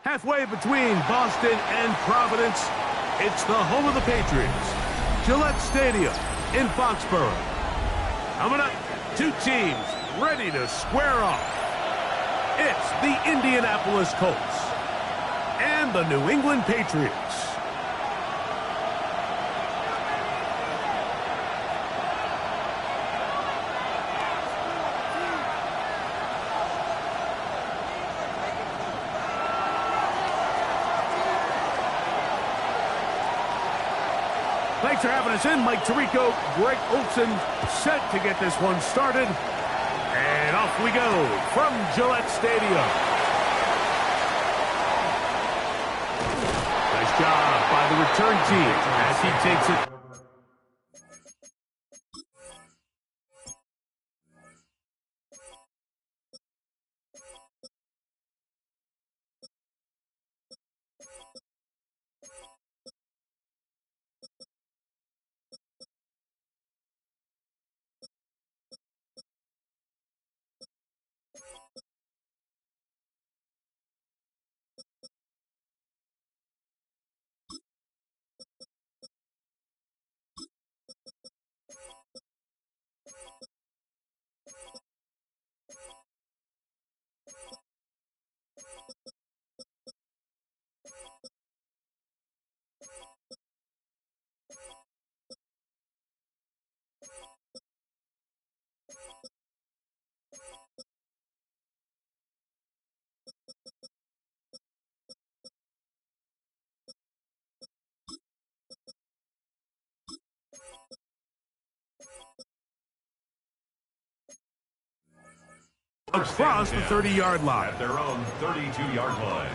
Halfway between Boston and Providence, it's the home of the Patriots, Gillette Stadium in Foxborough. Coming up, two teams ready to square off. It's the Indianapolis Colts and the New England Patriots. Thanks for having us in. Mike Tirico, Greg Olson, set to get this one started. And off we go from Gillette Stadium. Nice job by the return team as he takes it. Across the 30-yard line. At their own 32-yard line.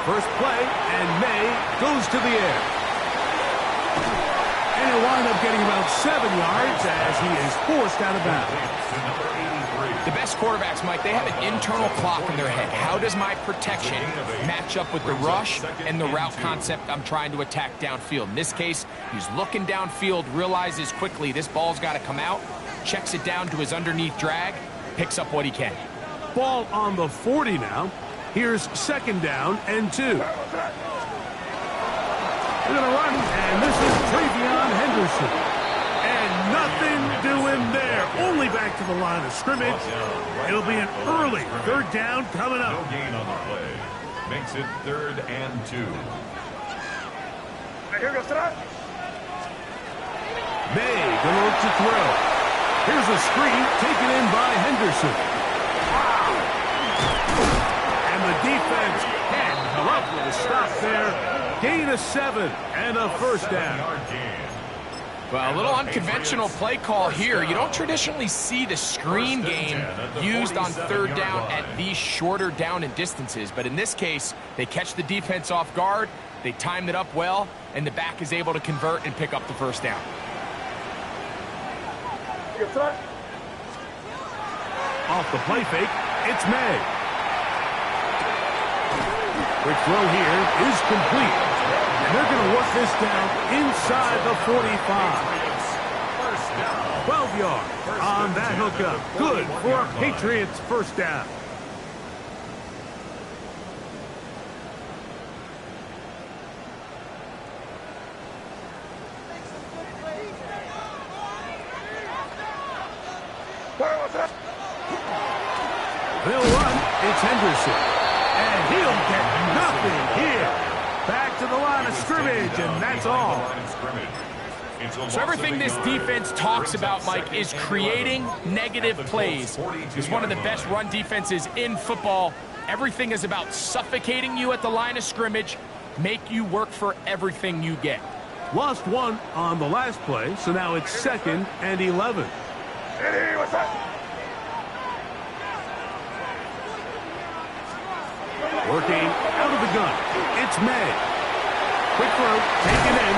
First play, and May goes to the air. And he'll wind up getting about 7 yards as he is forced out of bounds. The best quarterbacks, Mike, they have an internal clock in their head. How does my protection match up with the rush and the route concept I'm trying to attack downfield? In this case, he's looking downfield, realizes quickly this ball's got to come out, checks it down to his underneath drag, picks up what he can. Ball on the 40 now. Here's second down and 2. They're going to run, and this is Travion Henderson. And nothing doing there. Only back to the line of scrimmage. It'll be an early third down coming up. No gain on the play. Makes it 3rd and 2. May going to look to throw. Here's a screen taken in by Henderson. And the defense can't come up with a stop there. Gain of 7 and a first down. Well, a little unconventional play call here. You don't traditionally see the screen game used on 3rd down at these shorter down and distances. But in this case, they catch the defense off guard, they timed it up well, and the back is able to convert and pick up the first down. Off the play fake, it's May. Quick throw here is complete. And they're going to work this down inside the 45. 12 yards on that hookup. Good for a Patriots first down. They'll run. It's Henderson. And he'll get nothing here. Back to the line of scrimmage, and that's all. So everything this defense talks about, Mike, is creating negative plays. It's one of the best run defenses in football. Everything is about suffocating you at the line of scrimmage, make you work for everything you get. Lost one on the last play, so now it's 2nd and 11. Eddie, what's up? Working out of the gun. It's May. Quick throw, taken in.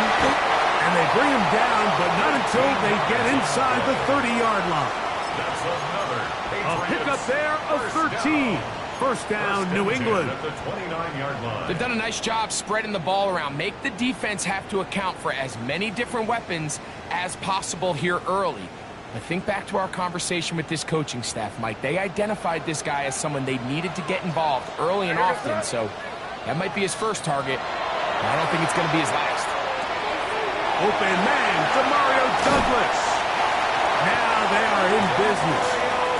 And they bring him down, but not until they get inside the 30-yard line. That's another A pickup there of 13. First down, New England. At the 29-yard line. They've done a nice job spreading the ball around. Make the defense have to account for as many different weapons as possible here early. But think back to our conversation with this coaching staff, Mike. They identified this guy as someone they needed to get involved early and often, so that might be his first target. But I don't think it's going to be his last. Open man to Mario Douglas. Now they are in business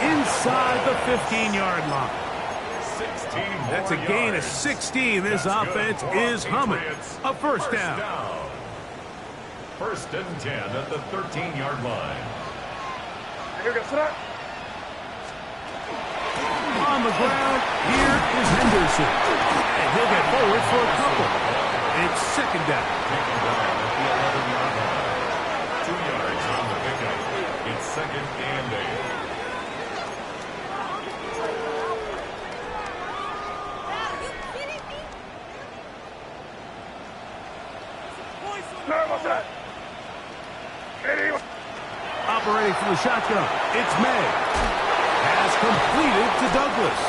inside the 15-yard line. That's a gain of 16. This offense is humming. A first down. First and 10 at the 13-yard line. On the ground, here is Henderson. And he'll get forward for a couple. It's second down. Taken down at the 11-yard line. 2 yards on the pickup. It's second and 8. Operating from the shotgun, it's May. Has completed to Douglas.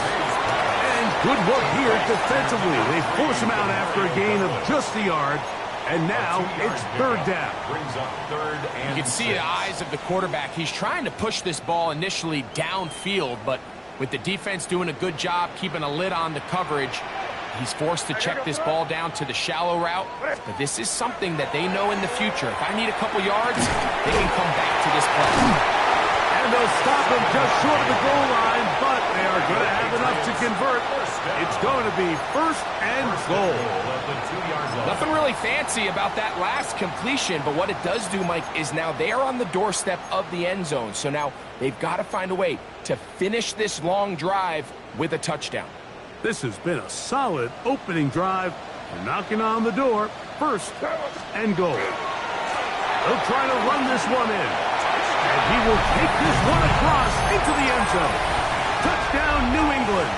And good work here defensively. They force him out after a gain of just a yard. And now it's third down. Brings up third and You can see 6. the eyes of the quarterback. He's trying to push this ball initially downfield, but with the defense doing a good job keeping a lid on the coverage, he's forced to check this ball down to the shallow route. But this is something that they know in the future. If I need a couple yards, they can come back to this play. And they'll stop him just short of the goal line, but they are going to have enough to convert. It's going to be first and goal. At the 2-yard line. Nothing really fancy about that last completion, but what it does do, Mike, is now they are on the doorstep of the end zone. So now they've got to find a way to finish this long drive with a touchdown. This has been a solid opening drive. They're knocking on the door. First and goal. They'll try to run this one in. And he will take this one across into the end zone. Touchdown, New England.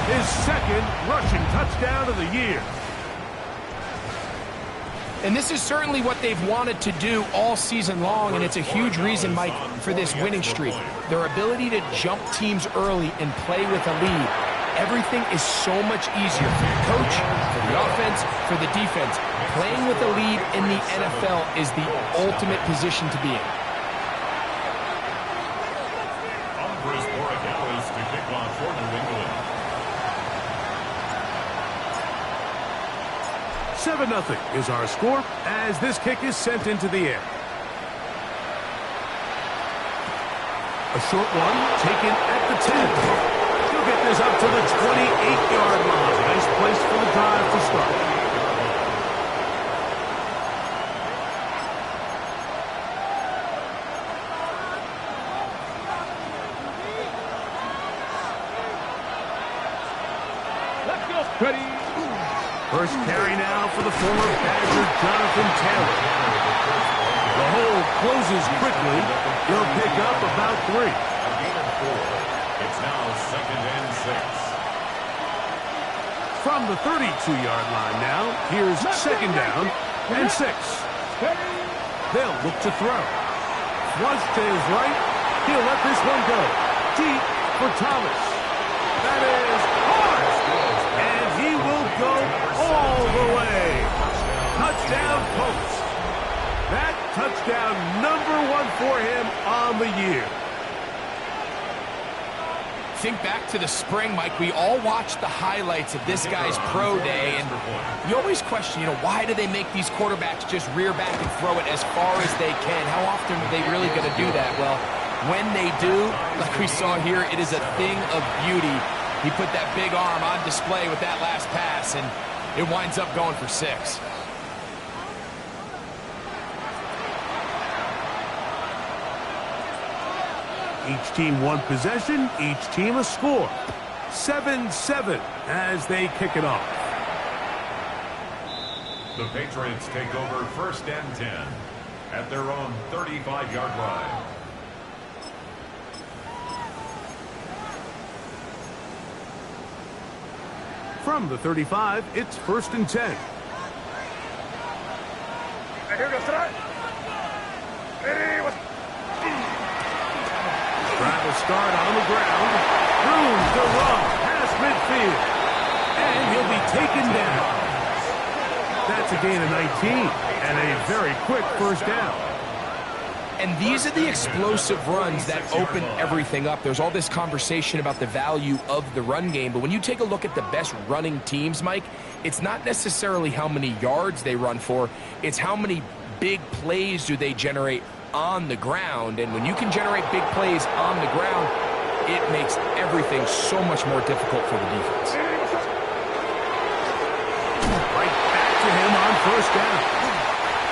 His second rushing touchdown of the year. And this is certainly what they've wanted to do all season long, and it's a huge reason, Mike, for this winning streak. Their ability to jump teams early and play with a lead. Everything is so much easier for the coach, for the offense, for the defense. Playing with a lead in the NFL is the ultimate position to be in. Umbris Borregales to kick off for New England. 7-0 is our score as this kick is sent into the air. A short one taken at the 10. He'll get this up to the 28-yard line. Nice place for the drive to start. First carry now for the former Badger, Jonathan Taylor. The hole closes quickly. He'll pick up about 3. A gain of 4. It's now second and 6. From the 32-yard line now, here's second down and 6. They'll look to throw. Flush to his right. He'll let this one go. Deep for Thomas. That is hard. And he will go all the way. Touchdown, Colts. That touchdown number 1 for him on the year. Think back to the spring, Mike. We all watched the highlights of this guy's pro day, and you always question, why do they make these quarterbacks just rear back and throw it as far as they can? How often are they really going to do that? Well, when they do, like we saw here, it is a thing of beauty. He put that big arm on display with that last pass, and it winds up going for 6. Each team one possession, each team a score. 7-7 as they kick it off. The Patriots take over first and 10 at their own 35-yard line. From the 35, it's 1st and 10. Here goes tonight. Travis start on the ground. Room to run past midfield. And he'll be taken down. That's a gain of 19 and a very quick first down. And these are the explosive runs that open everything up. There's all this conversation about the value of the run game, but when you take a look at the best running teams, Mike, it's not necessarily how many yards they run for, it's how many big plays do they generate on the ground. And when you can generate big plays on the ground, it makes everything so much more difficult for the defense. Right back to him on first down.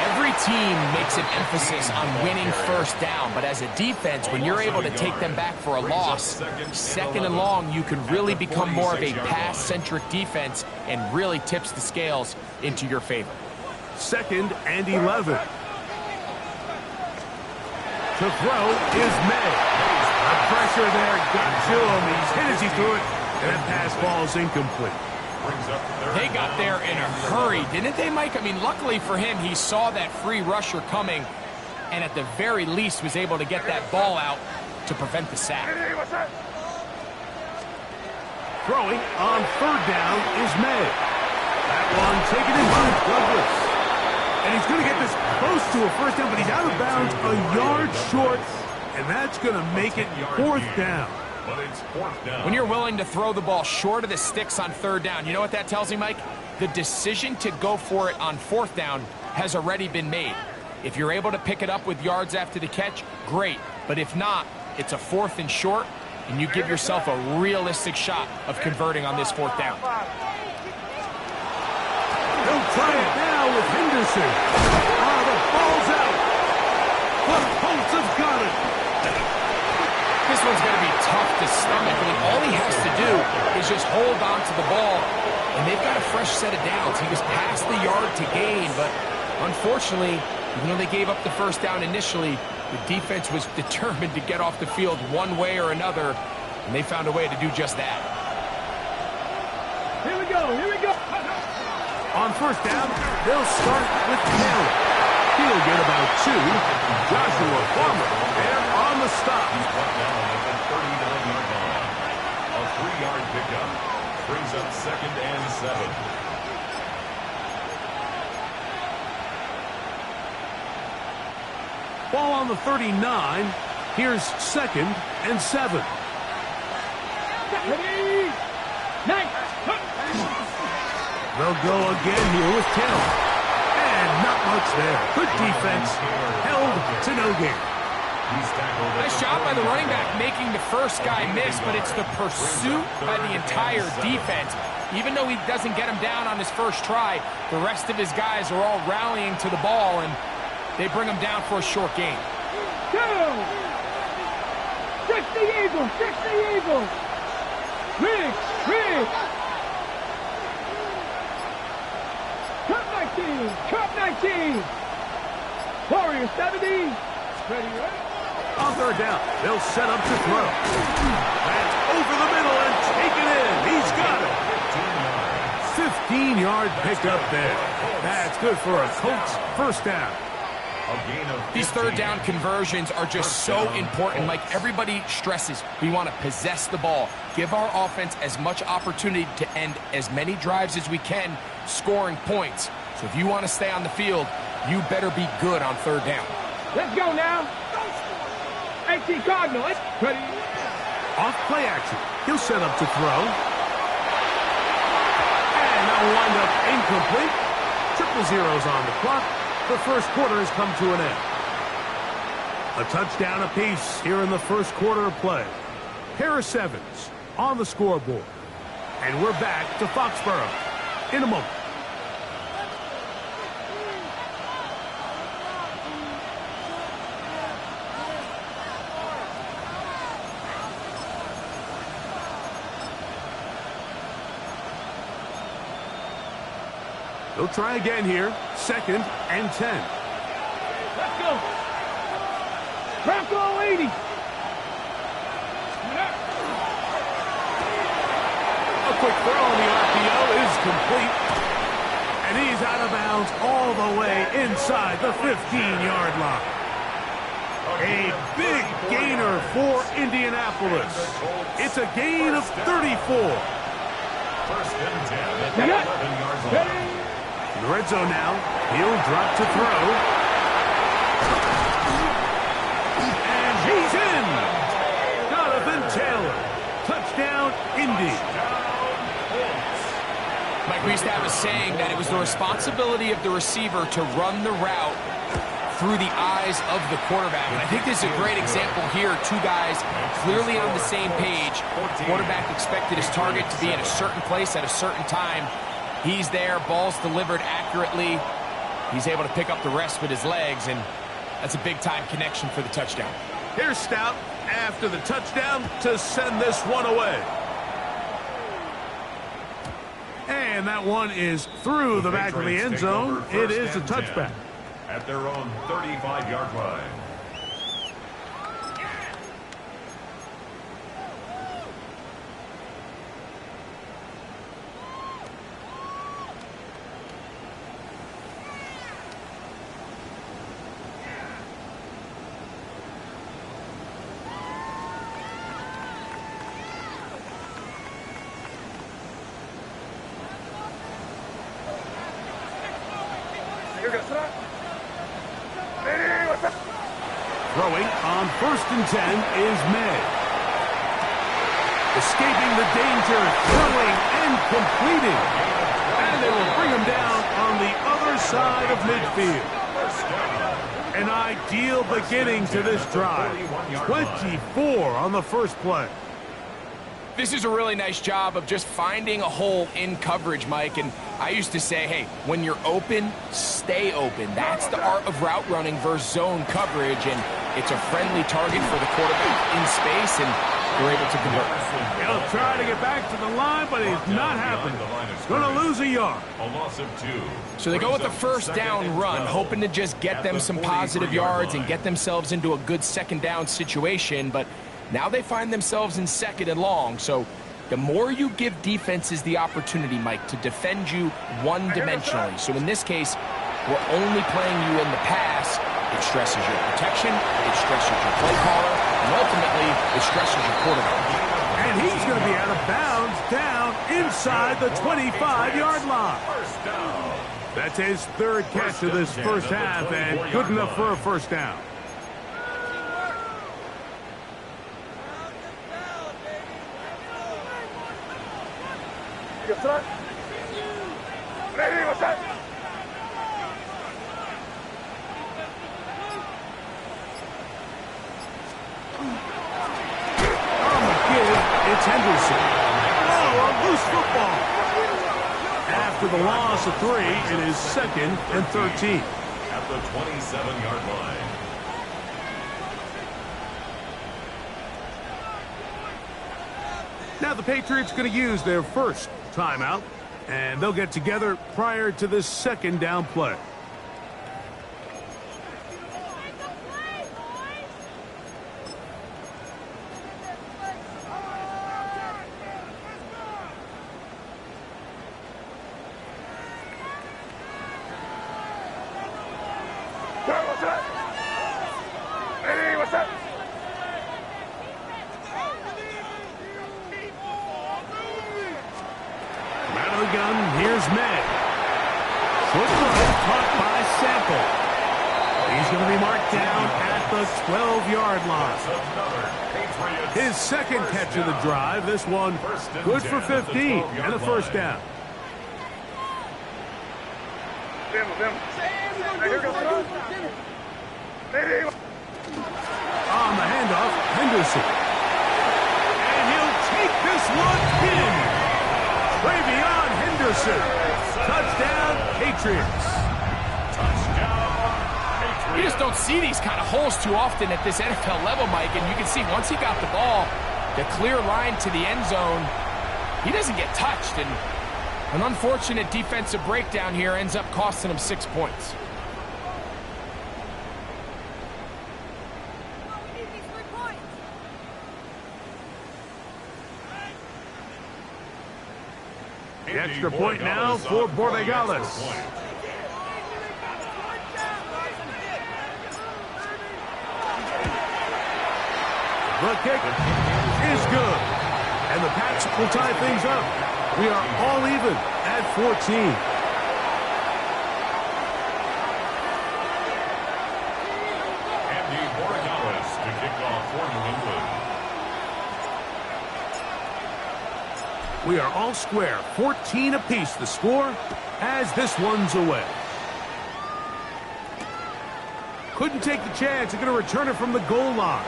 Every team makes an emphasis on winning first down, but as a defense, when you're able to take them back for a loss, 2nd and long, you can really become more of a pass-centric defense and really tips the scales into your favor. 2nd and 11. To throw is May. The pressure there got to him. He's hit as he threw it, and that pass ball's incomplete. They got there in a hurry, didn't they, Mike? I mean, luckily for him, he saw that free rusher coming, and at the very least was able to get that ball out to prevent the sack. Throwing on 3rd down is May. That one taken in by Douglas. And he's going to get this close to a first down, but he's out of bounds a yard short, and that's going to make it 4th down. But it's 4th down. When you're willing to throw the ball short of the sticks on 3rd down, you know what that tells me, Mike? The decision to go for it on 4th down has already been made. If you're able to pick it up with yards after the catch, great. But if not, it's a 4th and short, and you give yourself a realistic shot of converting on this 4th down. They'll try it now with Henderson. The ball's out. The Colts have got it. This one's going to be tough to stomach. I mean, all he has to do is just hold on to the ball, and they've got a fresh set of downs. He was past the yard to gain, but unfortunately, even though they gave up the first down initially, the defense was determined to get off the field one way or another, and they found a way to do just that. Here we go. Here we go. On first down, they'll start with Taylor. He'll get about 2. Joshua Farmer there on the stop. He's brought down at the 39-yard line. A 3-yard pickup brings up 2nd and 7. Ball on the 39. Here's 2nd and 7. Ready? Nice. They'll go again here with Taylor. And not much there. Good defense. Held to no gain. Nice job by the running back making the first guy miss, but it's the pursuit by the entire defense. Even though he doesn't get him down on his first try, the rest of his guys are all rallying to the ball, and they bring him down for a short gain. Go! 60 Eagles! 60 Eagles! Big! Cup 19! Cup 19! Warrior 70! Ready, right? On 3rd down, they'll set up to throw. That's over the middle and taken in. He's got it. 15-yard pickup there. That's good for a Colts first down. These 3rd down conversions are just so important. Like everybody stresses, we want to possess the ball, give our offense as much opportunity to end as many drives as we can, scoring points. So if you want to stay on the field, you better be good on 3rd down. Let's go now. 18 Cardinal. Ready? Off play action. He'll set up to throw. And that'll wind up incomplete. 0-0 on the clock. The first quarter has come to an end. A touchdown apiece here in the first quarter of play. Harris Evans on the scoreboard. And we're back to Foxborough in a moment. They'll try again here. 2nd and 10. Let's go. Bronco 80. A quick throw on the RPO, complete. And he's out of bounds all the way inside the 15-yard line. A big gainer for Indianapolis. It's a gain of 34. First and 10 at the 11-yard line. In the red zone now. He'll drop to throw. And he's in. Jonathan Taylor. Touchdown, Indy. Mike, we used to have a saying that it was the responsibility of the receiver to run the route through the eyes of the quarterback. And I think this is a great example here. Two guys clearly on the same page. Quarterback expected his target to be in a certain place at a certain time. He's there, ball's delivered accurately. He's able to pick up the rest with his legs, and that's a big-time connection for the touchdown. Here's Stout after the touchdown to send this one away. And that one is through the back of the end zone. It is a touchback. At their own 35-yard line. Throwing on 1st and 10 is May. Escaping the danger, throwing and completing. And they will bring him down on the other side of midfield. An ideal beginning to this drive. 24 on the first play. This is a really nice job of just finding a hole in coverage, Mike. And I used to say, hey, when you're open, stay open. That's the art of route running versus zone coverage. And it's a friendly target for the quarterback in space, and they're able to convert. He'll try to get back to the line, but he's not happening. Going to lose a yard. A loss of 2. So they go with the first down run, hoping to just get them some positive yards and get themselves into a good second down situation. But now they find themselves in 2nd and long. So the more you give defenses the opportunity, Mike, to defend you one-dimensionally. So in this case, we're only playing you in the pass. It stresses your protection, it stresses your play caller, and ultimately, it stresses your quarterback. And he's going to be out of bounds down inside the 25-yard line. That's his 3rd catch of this first half, and good enough for a first down. It's Henderson. Oh, a loose football. After the loss of 3, it is 2nd and 13. At the 27-yard line. Now the Patriots going to use their first timeout, and they'll get together prior to this 2nd down play. Here's May. Short throw caught by Sample. He's going to be marked down at the 12-yard line. His 2nd catch of the drive. This one good for 15 and a first down. On the handoff, Henderson. And he'll take this one in. Travion Henderson. Touchdown, Patriots. You just don't see these kind of holes too often at this NFL level, Mike. And you can see once he got the ball, the clear line to the end zone, he doesn't get touched. And an unfortunate defensive breakdown here ends up costing him 6 points. extra point now for Borregales. The kick is good. And the Pats will tie things up. We are all even at 14. Andy Borregales to kick off for New England. We are all square. 14 apiece the score as this one's away. Couldn't take the chance. They're going to return it from the goal line.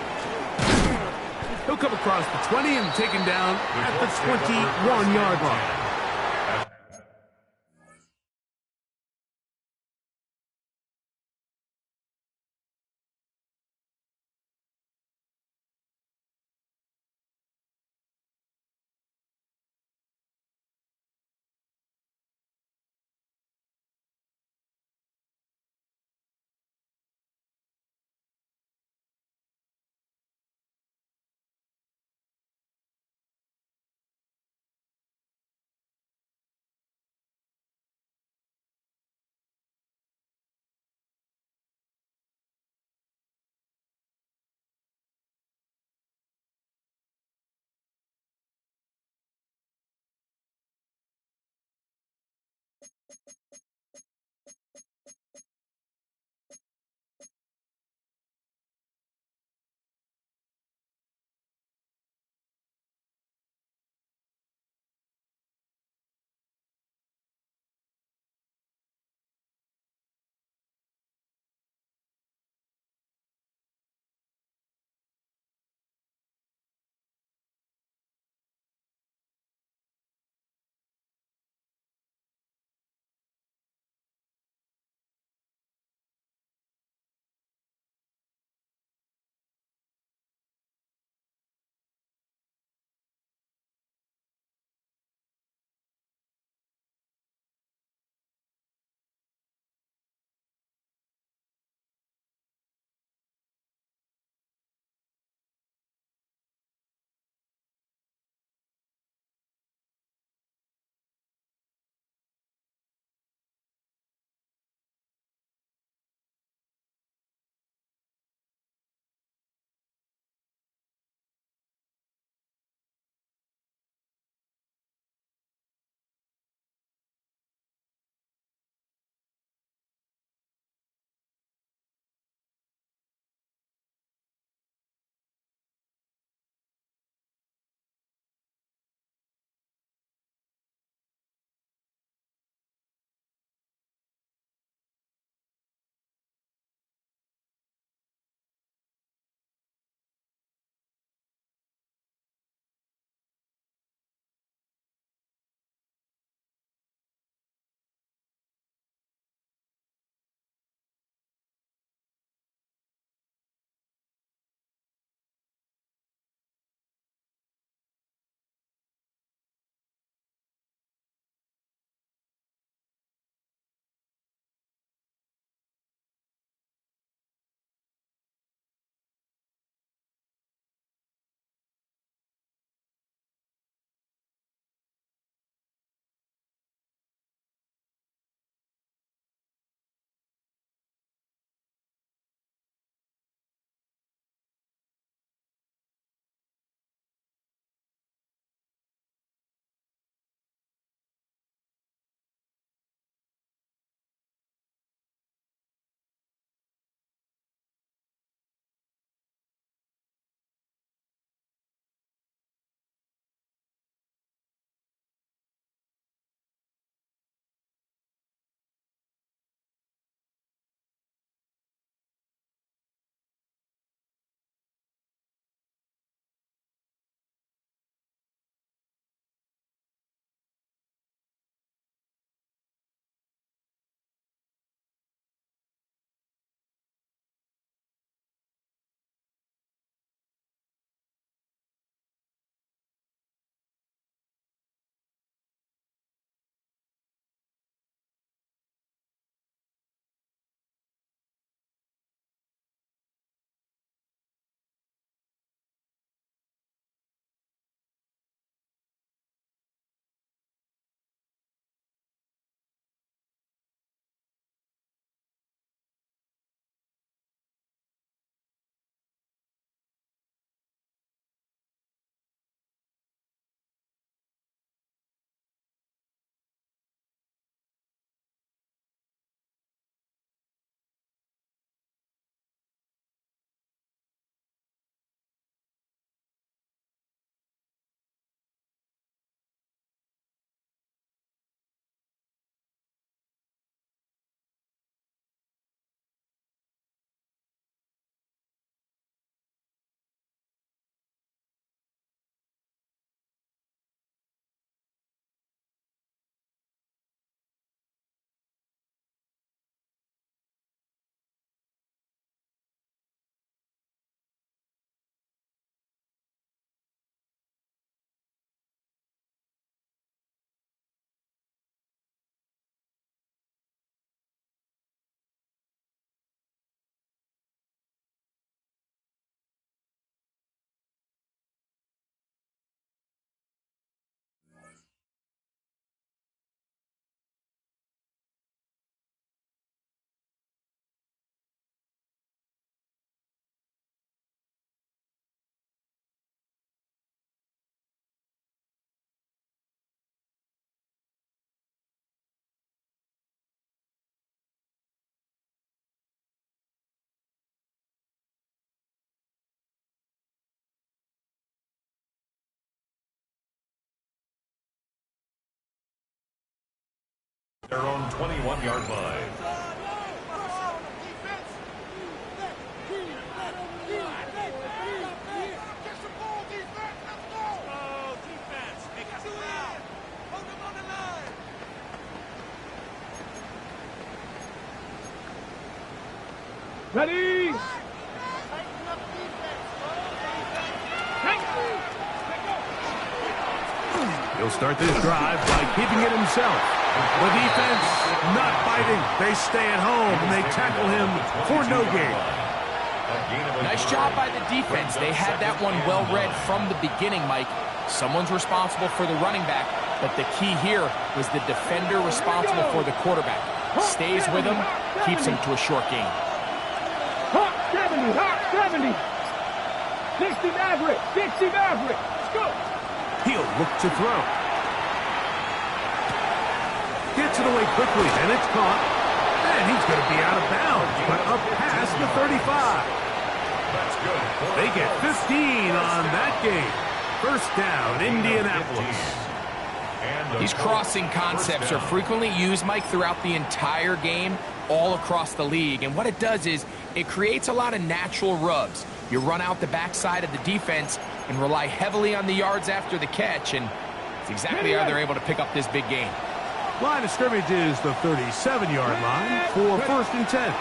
He'll come across the 20 and taken down at the 21-yard line. their own 21-yard line. Ready? He'll start this drive by keeping it himself. The defense not fighting. They stay at home and they tackle him for no gain. Nice job by the defense. They had that one well read from the beginning, Mike. Someone's responsible for the running back, but the key here was the defender responsible for the quarterback. Stays with him, keeps him to a short gain. Hawk 70, Hawk 70. 60 Maverick, 60 Maverick. Let's go. He'll look to throw. Gets it away quickly, and it's caught. And he's going to be out of bounds, but up past the 35. That's good. They get 15 on that game. First down, Indianapolis. These crossing concepts are frequently used, Mike, throughout the entire game, all across the league. And what it does is it creates a lot of natural rubs. You run out the backside of the defense and rely heavily on the yards after the catch, and it's exactly how they're able to pick up this big gain. Line of scrimmage is the 37-yard line for 1st and 10.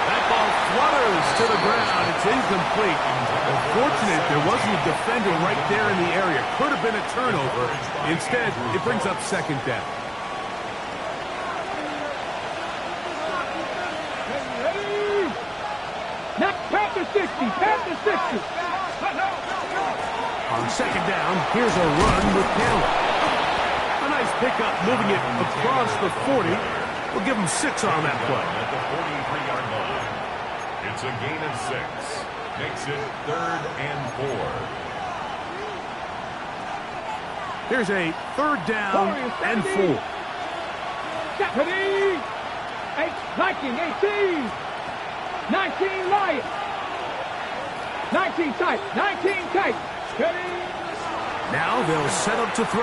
That ball flutters to the ground. It's incomplete. Unfortunate there wasn't a defender right there in the area. Could have been a turnover. Instead, it brings up 2nd down. Panther 60, Panther 60. On 2nd down, here's a run with Taylor. A nice pickup moving it across the 40. We'll give him 6 on that play. At the 43-yard line. It's a gain of 6. Makes it 3rd and 4. Here's a 3rd down and 4. Ready? 19, 18. 19 Lions. 19 tight. 19 tight. Ready? Now they'll set up to throw.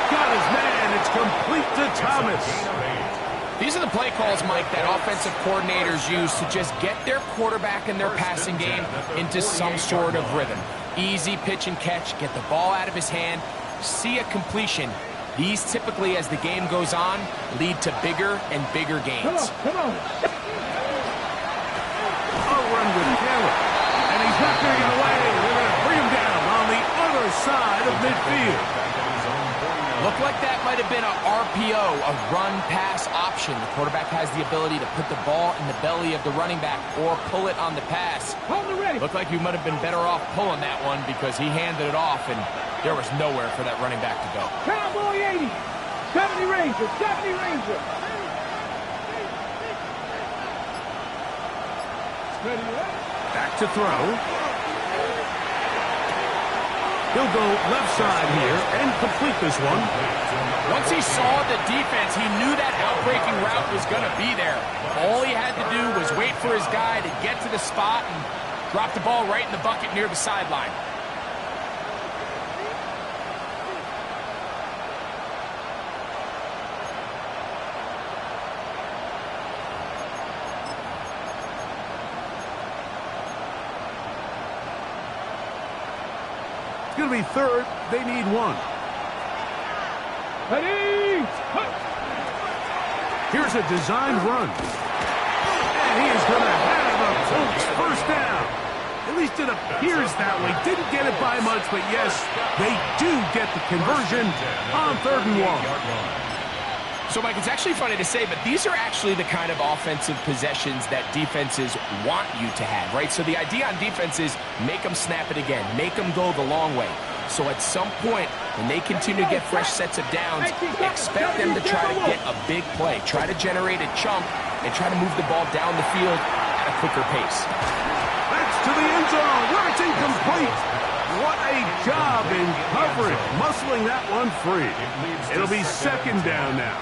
Got his man. It's complete to Thomas. These are the play calls, Mike, that offensive coordinators use to just get their quarterback and their passing game into some sort of rhythm. Easy pitch and catch, get the ball out of his hand, see a completion. These typically, as the game goes on, lead to bigger and bigger gains. Come on. Run with Taylor. And he's not getting it away. They're going to bring him down on the other side of midfield. Looked like that might have been a RPO, a run-pass option. The quarterback has the ability to put the ball in the belly of the running back or pull it on the pass. Looked like you might have been better off pulling that one because he handed it off, and there was nowhere for that running back to go. Cowboy 80. 70 Ranger. 70 Ranger. Back to throw. He'll go left side here and complete this one. Once he saw the defense, he knew that outbreaking route was going to be there. All he had to do was wait for his guy to get to the spot and drop the ball right in the bucket near the sideline. It's going to be 3rd. They need 1. Ready? Here's a designed run. And he is going to have a Colts 1st down. At least it appears that way. Didn't get it by much, but yes, they do get the conversion on 3rd and 1. So, Mike, it's actually funny to say, but these are actually the kind of offensive possessions that defenses want you to have, right? So the idea on defense is make them snap it again, make them go the long way. So at some point, when they continue to get fresh sets of downs, expect them to try to get a big play, try to generate a chunk, and try to move the ball down the field at a quicker pace. That's to the end zone where it's incomplete. What a job in coverage, muscling that one free. It'll be 2nd down now.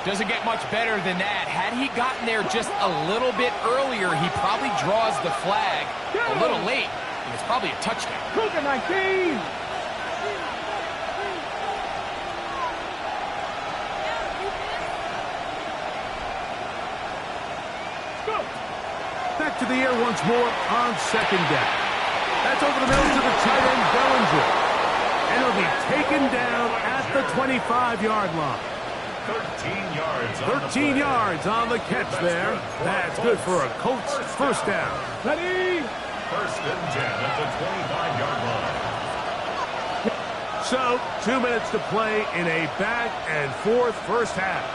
Doesn't get much better than that. Had he gotten there just a little bit earlier, he probably draws the flag a little late. and it's probably a touchdown. Cougar 19. Back to the air once more on second down. That's over the middle to the tight end, Bellinger. And it'll be taken down at the 25-yard line. 13 yards on the catch there. That's good for a Colts first down. Ready? First and 10 at the 25-yard line. So, 2 minutes to play in a back-and-forth first half.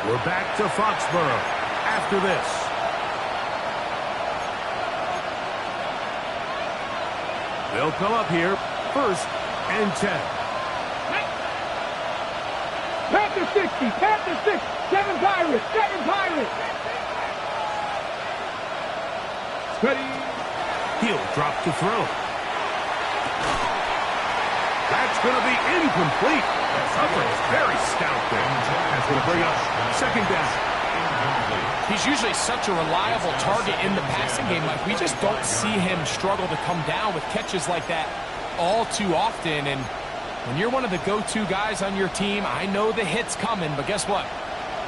We're back to Foxborough after this. They'll come up here, first and 10. Panther 60, Panther 6, 7 Pirates, 7 Pirates. Ready? He'll drop to throw. That's going to be incomplete. Coverage very stout there. That's going to bring up second down. He's usually such a reliable target in the passing game. Like, we just don't see him struggle to come down with catches like that all too often. And when you're one of the go-to guys on your team, I know the hit's coming, but guess what?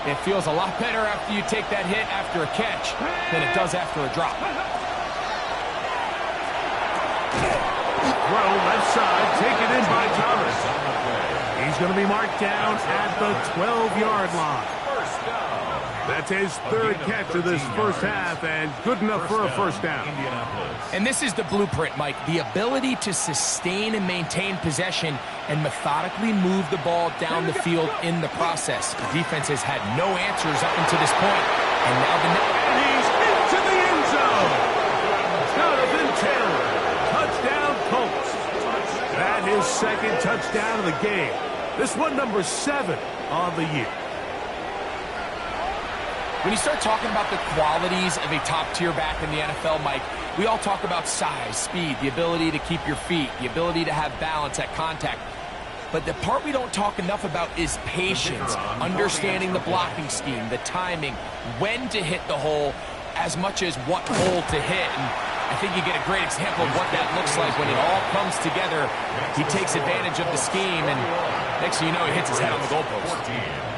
It feels a lot better after you take that hit after a catch than it does after a drop. Throw left side, taken in by Thomas. He's going to be marked down at the 12-yard line. That's his third catch of this first half, and good enough for a first down. And this is the blueprint, Mike. The ability to sustain and maintain possession and methodically move the ball down the field in the process. The defense has had no answers up until this point, and now the... And he's into the end zone. Jonathan Taylor, touchdown Colts. That is second touchdown of the game. This one number 7 on the year. When you start talking about the qualities of a top-tier back in the NFL, Mike, we all talk about size, speed, the ability to keep your feet, the ability to have balance at contact. But the part we don't talk enough about is patience, understanding the blocking scheme, the timing, when to hit the hole, as much as what hole to hit. And I think you get a great example of what that looks like when it all comes together. He takes advantage of the scheme, and next thing you know, he hits his head on the goalpost.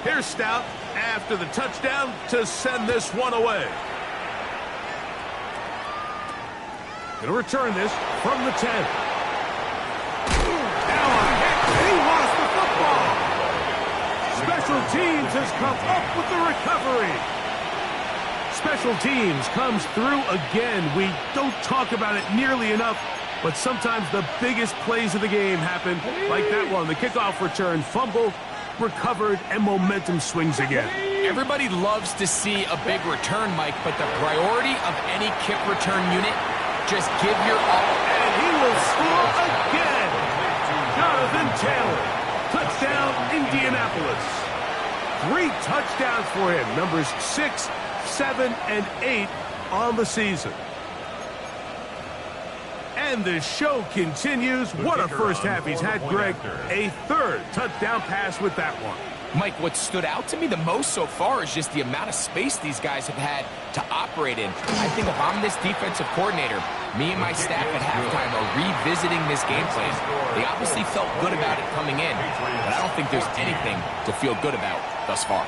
Here's Stout after the touchdown to send this one away. Going to return this from the 10. Now a hit. He lost the football. Special teams has come up with the recovery. Special teams comes through again. We don't talk about it nearly enough, but sometimes the biggest plays of the game happen like that one. The kickoff return, fumble, recovered, and momentum swings again. Everybody loves to see a big return, Mike, but the priority of any kick return unit, just give your all. And he will score again. Jonathan Taylor. Touchdown, Indianapolis. 3 touchdowns for him. Numbers 6, 7, and 8 on the season. And the show continues. What a first half he's had, Greg. A 3rd touchdown pass with that one. Mike, what stood out to me the most so far is just the amount of space these guys have had to operate in. I think if I'm this defensive coordinator, me and my staff at halftime are revisiting this game plan. They obviously felt good about it coming in, but I don't think there's anything to feel good about thus far.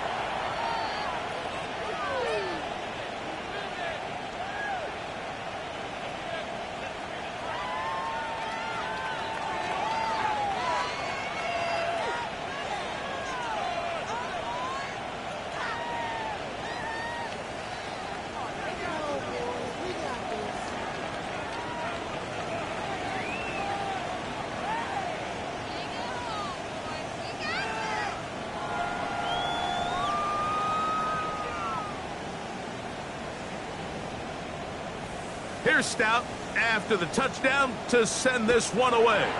Here's Stout after the touchdown to send this one away.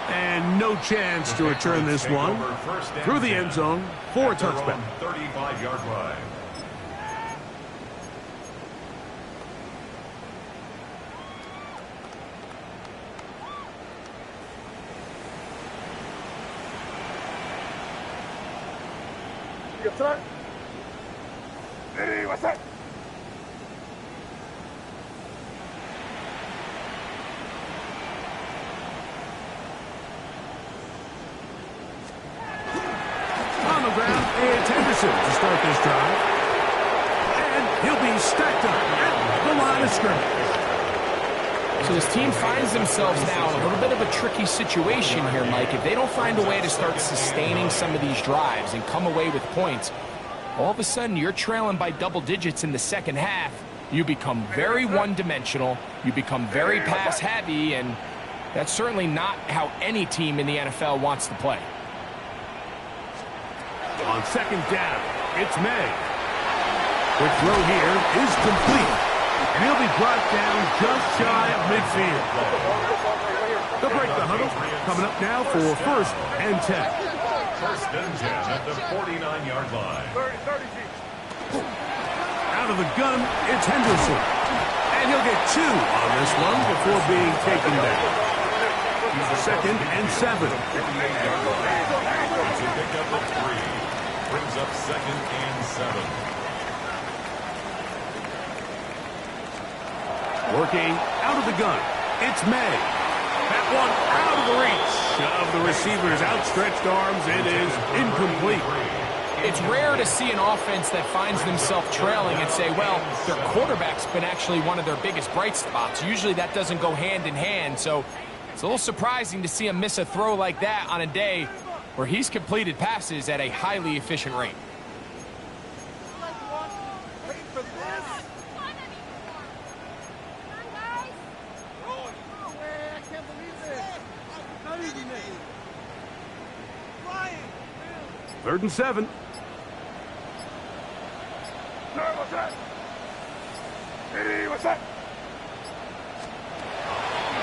And no chance to return this one through the end zone for a touchback. 35-yard line. What's that? On the ground, it's Henderson to start this drive. And he'll be stacked up at the line of scrimmage. So this team finds themselves now in a little bit of a tricky situation here, Mike. If they don't find a way to start sustaining some of these drives and come away with points, all of a sudden you're trailing by double digits in the second half. You become very one-dimensional. You become very pass-heavy, and that's certainly not how any team in the NFL wants to play. On second down, it's May. Quick throw here is complete. And he'll be brought down just shy of midfield. They'll break the huddle. Coming up now for 1st and 10. First and 10 at the 49-yard line. Out of the gun, it's Henderson. And he'll get 2 on this one before being taken down. 2nd and 7. It's a pickup of 3. Brings up 2nd and 7. Working out of the gun, it's May. That one out of the reach of the receiver's outstretched arms. It is incomplete. It's rare to see an offense that finds themselves trailing and say, well, their quarterback's been actually one of their biggest bright spots. Usually that doesn't go hand in hand, so it's a little surprising to see him miss a throw like that on a day where he's completed passes at a highly efficient rate. Third and 7. What's that? Hey, what's that?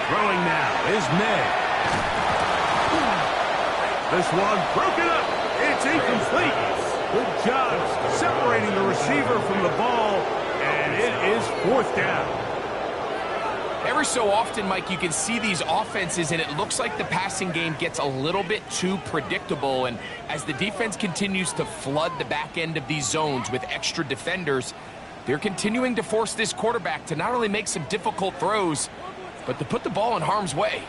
Throwing now is May. This one broken up. It's incomplete. Good job separating the receiver from the ball, and it is 4th down. Every so often, Mike, you can see these offenses, and it looks like the passing game gets a little bit too predictable. And as the defense continues to flood the back end of these zones with extra defenders, they're continuing to force this quarterback to not only make some difficult throws, but to put the ball in harm's way.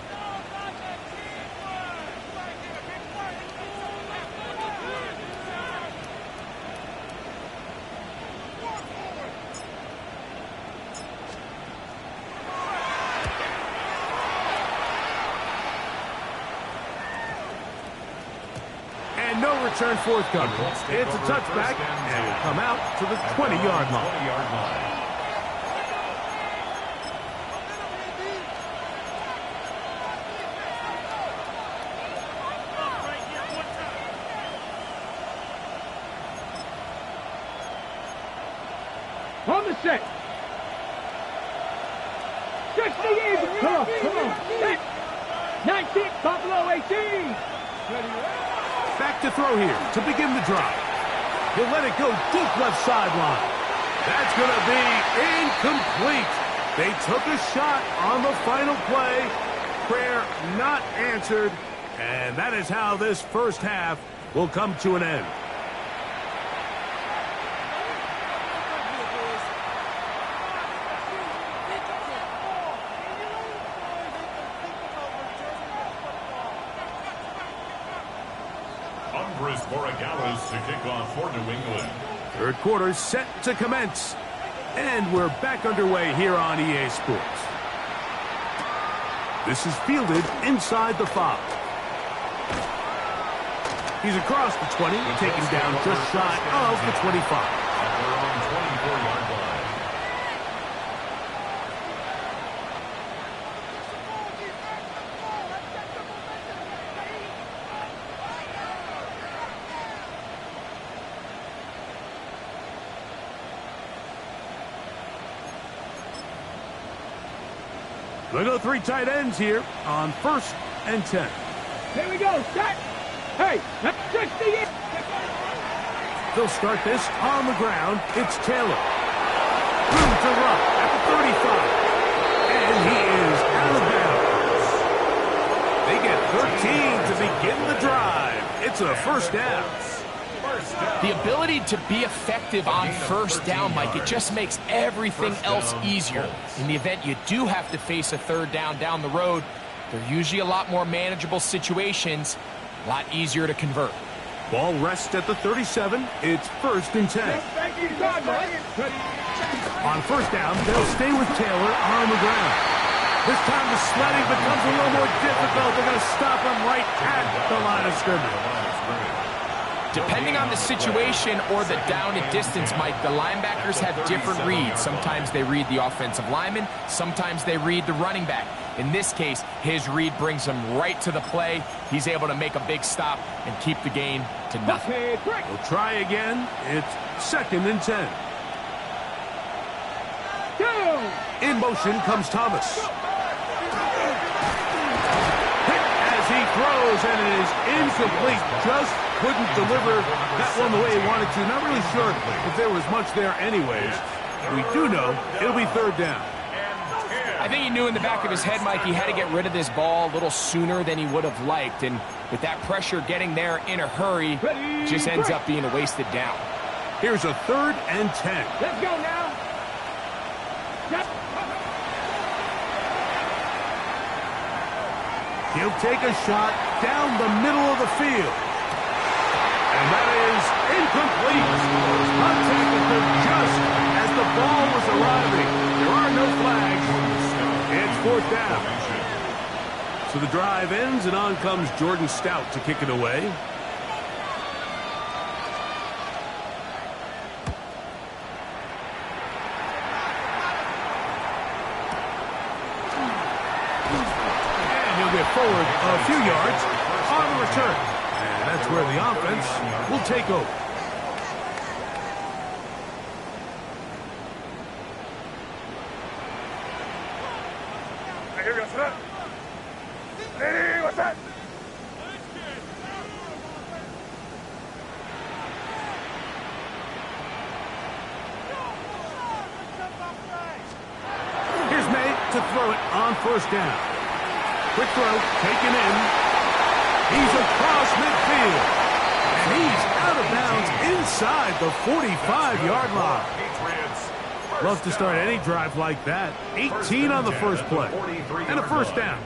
Return forthcoming. It's a touchback, and will come out to the 20-yard line. On the set. 60 even. Come on. Set. 19, Buffalo 18. Back to throw here to begin the drive. He'll let it go deep left sideline. That's going to be incomplete. They took a shot on the final play. Prayer not answered. And that is how this first half will come to an end. To kick off for New England. Third quarter set to commence. And we're back underway here on EA Sports. This is fielded inside the 5. He's across the 20, taken down just shy of the 25. At their own 24-yard line. They'll go 3 tight ends here on 1st and 10. Here we go. Set. Hey, that's 60. They'll start this on the ground. It's Taylor. Room to run at the 35. And he is out of bounds. They get 13 to begin the drive. It's a 1st down. The ability to be effective on 1st down, Mike, it just makes everything else easier. In the event you do have to face a 3rd down the road, they're usually a lot more manageable situations, a lot easier to convert. Ball rests at the 37. It's 1st and 10. On 1st down, they'll stay with Taylor on the ground. This time the sledding becomes a little more difficult. They're going to stop him right at the line of scrimmage. Depending on the situation or the down and distance, Mike, the linebackers have different reads. Sometimes they read the offensive lineman. Sometimes they read the running back. In this case, his read brings him right to the play. He's able to make a big stop and keep the gain to nothing. We'll try again. It's 2nd and 10. In motion comes Thomas. Hit as he throws, and it is incomplete. Just couldn't deliver that one the way he wanted to. Not really sure if there was much there anyways. We do know it'll be 3rd down. I think he knew in the back of his head, Mike, he had to get rid of this ball a little sooner than he would have liked. And with that pressure getting there in a hurry, just ends up being a wasted down. Here's a 3rd and 10. Let's go now. He'll take a shot down the middle of the field. And that is incomplete. Contacted just as the ball was arriving. There are no flags. It's 4th down. So the drive ends, and on comes Jordan Stout to kick it away. And he'll get forward a few yards on the return. And that's where the offense will take over. Here's May to throw it on 1st down. Quick throw, taken in. He's across midfield. And he's out of bounds inside the 45-yard line. Love to start any drive like that. 18 on the first play. And a 1st down.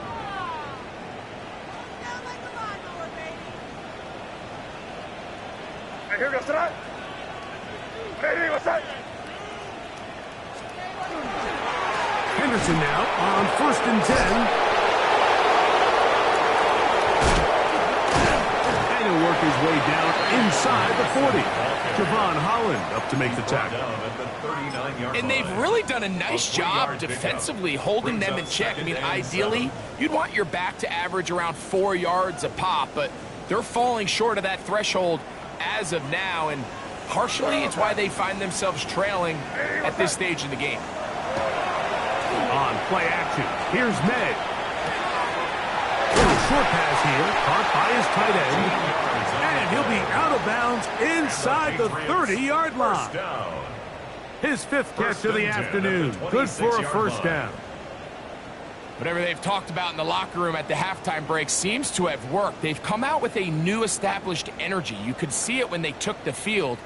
Henderson now on 1st and 10. And he'll work his way down inside the 40. Javon Holland up to make the tackle. And they've really done a nice job defensively holding them in check. I mean, ideally, you'd want your back to average around 4 yards a pop, but they're falling short of that threshold as of now, and partially it's why they find themselves trailing at this stage in the game. On play action, here's May. Little short pass here, caught by his tight end. And he'll be out of bounds inside the 30-yard line. His 5th catch of the afternoon. Good for a 1st down. Whatever they've talked about in the locker room at the halftime break seems to have worked. They've come out with a new established energy. You could see it when they took the field.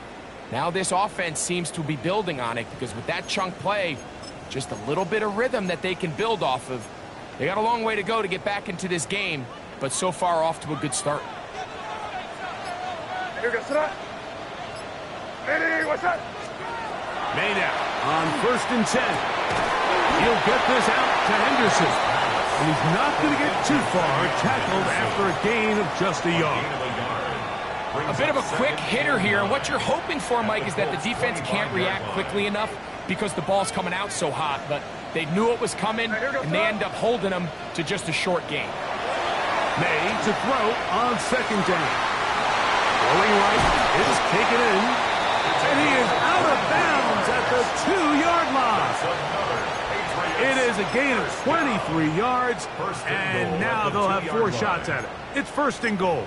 Now this offense seems to be building on it because with that chunk play, just a little bit of rhythm that they can build off of. They got a long way to go to get back into this game, but so far off to a good start. May now on 1st and 10. He'll get this out to Henderson. And he's not going to get too far, tackled after a gain of just a yard. A bit of a quick hitter here, and what you're hoping for, Mike, is that the defense can't react quickly enough because the ball's coming out so hot, but they knew it was coming, and they end up holding them to just a short gain. May to throw on 2nd down. Going right, it's taken in, and he is out of bounds at the 2-yard line. It is a gain of 23 yards, and now they'll have 4 shots at it. It's first and goal.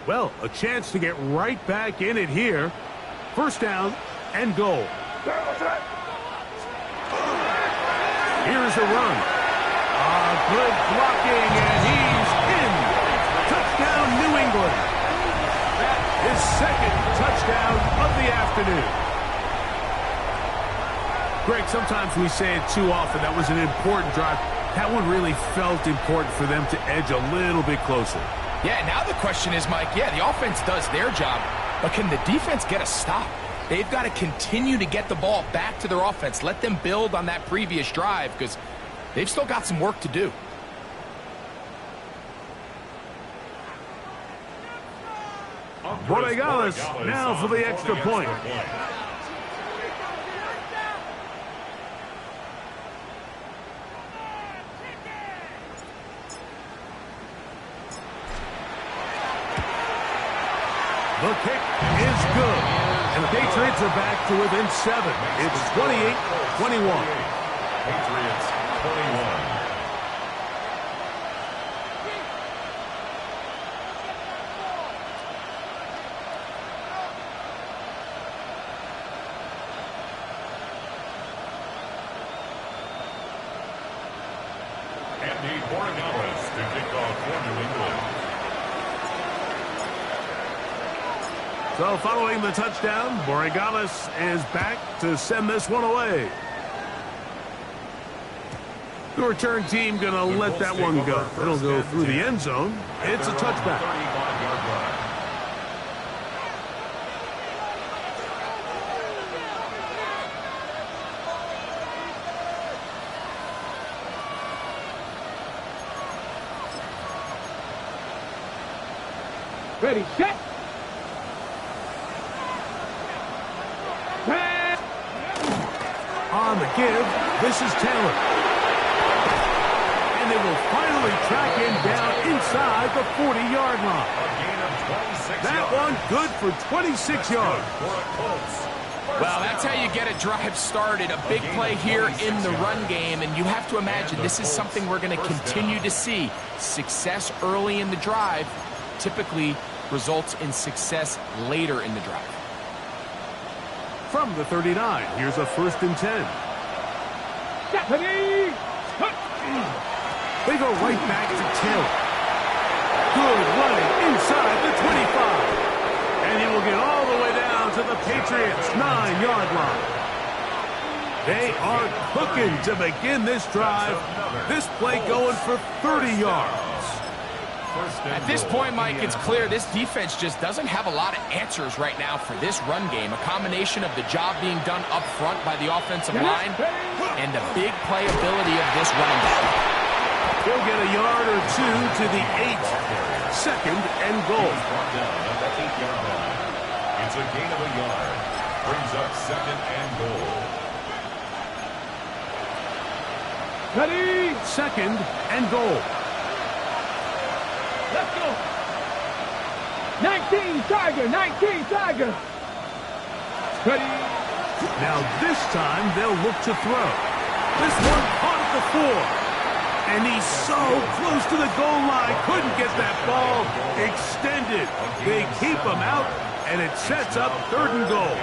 Well, a chance to get right back in it here. First down and goal. Here's the run. Good blocking, and he's in. Touchdown, New England. His second touchdown of the afternoon. Greg, sometimes we say it too often. That was an important drive. That one really felt important for them to edge a little bit closer. Yeah, now the question is, Mike, yeah, the offense does their job, but can the defense get a stop? They've got to continue to get the ball back to their offense. Let them build on that previous drive because they've still got some work to do. Borregales now for the extra point. The kick is good. And the Patriots are back to within 7. It's 28-21. Patriots 21. Andy Borregales to kick off for New England. So following the touchdown, Borregales is back to send this one away. The return team going to let that one go. It'll go through the end zone. It's a touchback. 35-yard line. Ready, set. On the give, this is Taylor. And they will finally track him down inside the 40-yard line. A gain of 26 That yards. one good for 26 yards. For a Colts. Well, that's how you get a drive started. A big play here in the run game, and you have to imagine this is something we're going to continue to see. Success early in the drive typically results in success later in the drive. From the 39, here's a 1st and 10. Stephanie! They go right back to Taylor. Good running inside the 25. And he will get all the way down to the Patriots' 9-yard line. They are cooking to begin this drive. This play going for 30 yards. At this point, Mike, it's clear this defense just doesn't have a lot of answers right now for this run game. A combination of the job being done up front by the offensive line and the big playability of this running back. He'll get a yard or 2 to the 8. Second and goal. Brought down at the 8-yard line. It's a gain of a yard. Brings up second and goal. Ready! Second and goal. Let's go! 19 Tiger! 19 Tiger! Ready! Now this time they'll look to throw. This one caught at the 4. And he's so close to the goal line. Couldn't get that ball extended. They keep him out, and it sets up 3rd and goal.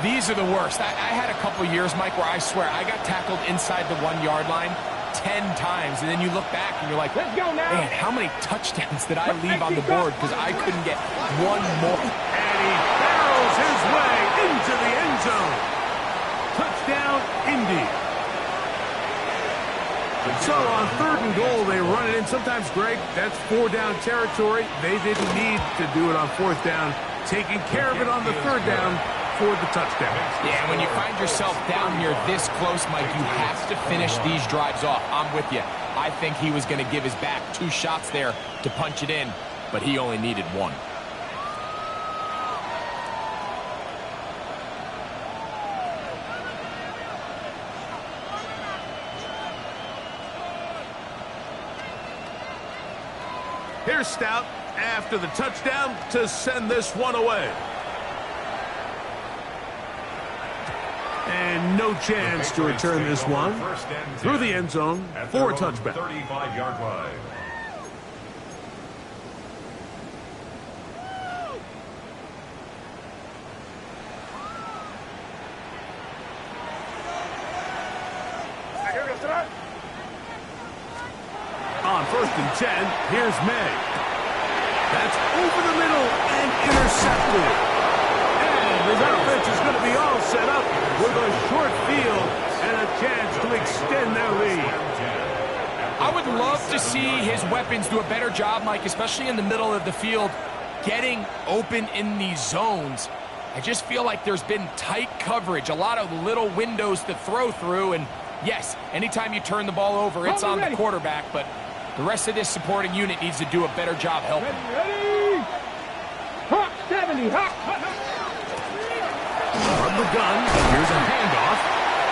These are the worst. I had a couple years, Mike, where I swear I got tackled inside the 1-yard line 10 times, and then you look back and you're like, Let's go now. man, how many touchdowns did I leave on the board because I couldn't get one more? And he barrels his way into the end zone. Touchdown, Indy. So on 3rd and goal, they run it in. Sometimes, Greg, that's 4-down territory. They didn't need to do it on 4th down. Taking care of it on the 3rd down for the touchdown. Yeah, when you find yourself down here this close, Mike, you have to finish these drives off. I'm with you. I think he was going to give his back 2 shots there to punch it in, but he only needed 1. Here's Stout after the touchdown to send this one away. And no chance to return this one through the end zone for a touchback. 35-yard line. On 1st and 10, here's May. That's over the middle and intercepted. And his offense is going to be all set up with a short field and a chance to extend their lead. I would love to see his weapons do a better job, Mike, especially in the middle of the field, getting open in these zones. I just feel like there's been tight coverage, a lot of little windows to throw through, and yes, anytime you turn the ball over, it's on the quarterback, but the rest of this supporting unit needs to do a better job helping. Ready? Hot 70, hot. From the gun, here's a handoff.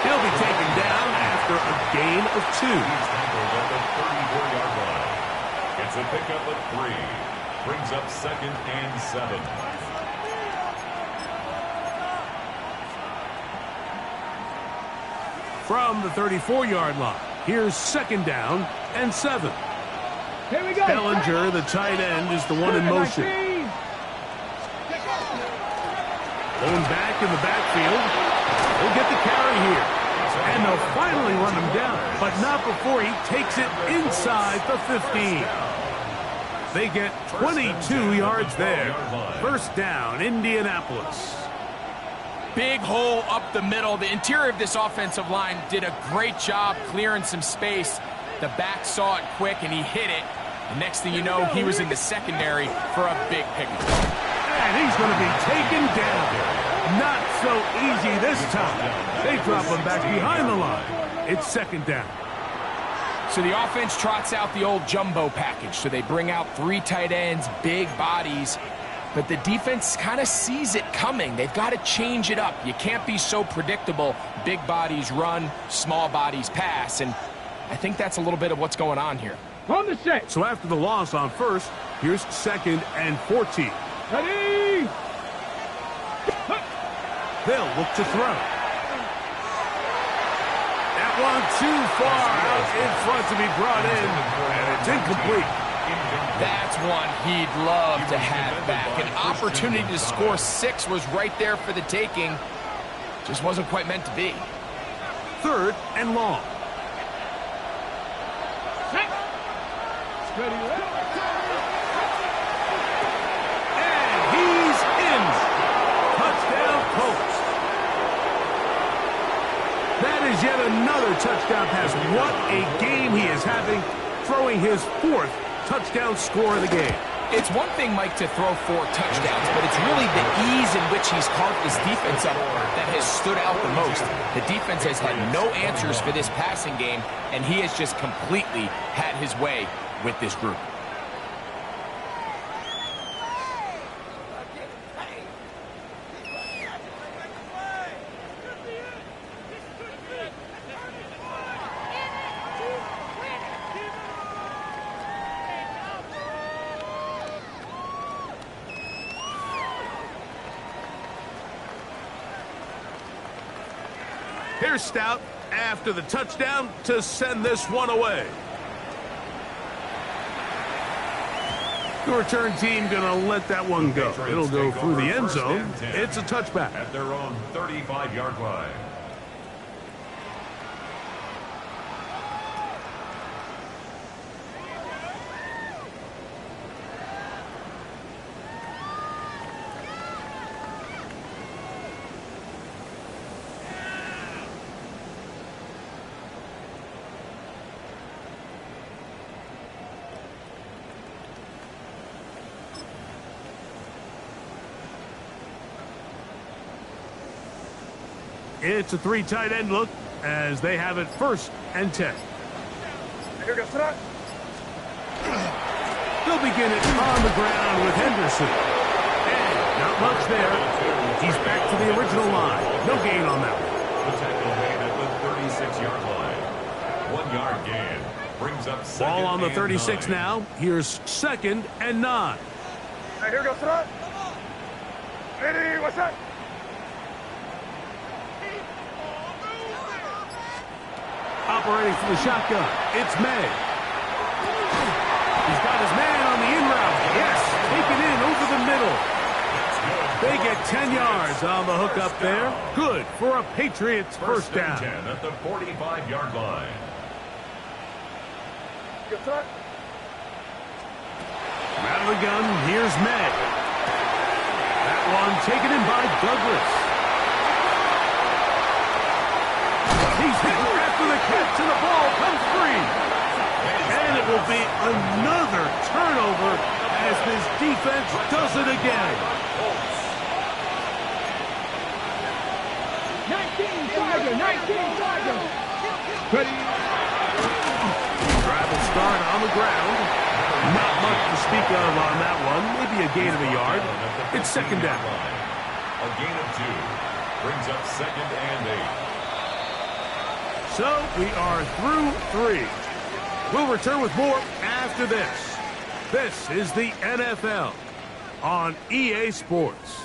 He'll be taken down after a gain of 2. He's tackled at the 34-yard line. It's a pickup of 3. Brings up 2nd and 7. From the 34-yard line, here's 2nd down and 7. Here we go. Bellinger, the tight end, is the one in motion. Going back in the backfield. He'll get the carry here. And they'll finally run him down, but not before he takes it inside the 15. They get 22 yards there. 1st down, Indianapolis. Big hole up the middle. The interior of this offensive line did a great job clearing some space. The back saw it quick, and he hit it. The next thing you know, he was in the secondary for a big pickup. And he's going to be taken down. Not so easy this time. They drop him back behind the line. It's 2nd down. So the offense trots out the old jumbo package. So they bring out 3 tight ends, big bodies. But the defense kind of sees it coming. They've got to change it up. You can't be so predictable. Big bodies run, small bodies pass. And I think that's a little bit of what's going on here. On the set. So after the loss on 1st, here's 2nd and 14. Ready? They'll look to throw. That one too far out in front to be brought in, and it's incomplete. That's one he'd love to have back. An opportunity to score 6 was right there for the taking. Just wasn't quite meant to be. 3rd and long. Ready? And he's in. Touchdown, Colts. That is yet another touchdown pass. What a game he is having, throwing his 4th touchdown score of the game. It's one thing, Mike, to throw 4 touchdowns, but it's really the ease in which he's carved this defense up that has stood out the most. The defense has had no answers for this passing game, and he has just completely had his way with this group. Here's Stout after the touchdown to send this one away. The return team going to let that one go. It'll go through the end zone. It's a touchback. At their own 35-yard line. It's a 3 tight end look as they have it 1st and 10. They'll begin it on the ground with Henderson. And not much there. He's back to the original line. No gain on that one. The tackle made at the 36-yard line. 1 yard gain. brings up second Ball on the and 36 9. now. Here's 2nd and 9. Hey, here goes front. Ready, what's up? Operating from the shotgun, it's May. He's got his man on the in route. Yes, taken in over the middle. They get 10 yards on the hook up there. Good for a Patriots first down. 10 at the 45-yard line. Good front. Out of the gun, here's May. That one taken in by Douglas. He's hit after the catch, and the ball comes free. And it will be another turnover as this defense does it again. 19 Tiger, 19 Tiger. Ready. Travel start on the ground. Not much to speak of on that one. Maybe a gain of a yard. It's 2nd down. A gain of 2 brings up 2nd and 8. So we are through 3. We'll return with more after this. This is the NFL on EA Sports.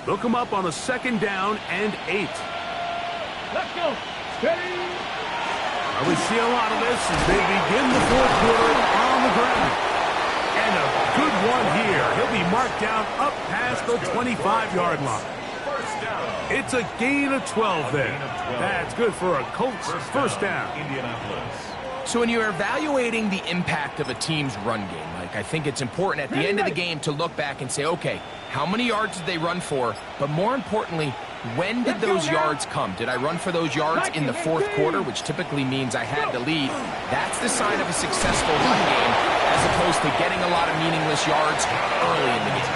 They'll come up on a 2nd down and 8. Let's go. Ready. We see a lot of this as they begin the 4th quarter on the ground. And a good one here. He'll be marked down up past the 25-yard line. First down. It's a gain of 12 there. That's good for a Colts first down. Indianapolis. So when you're evaluating the impact of a team's run game, Mike, I think it's important at the end of the game to look back and say, okay, how many yards did they run for? But more importantly, when did those yards come? Did I run for those yards in the 4th quarter, which typically means I had to lead? That's the sign of a successful run game, as opposed to getting a lot of meaningless yards early in the game.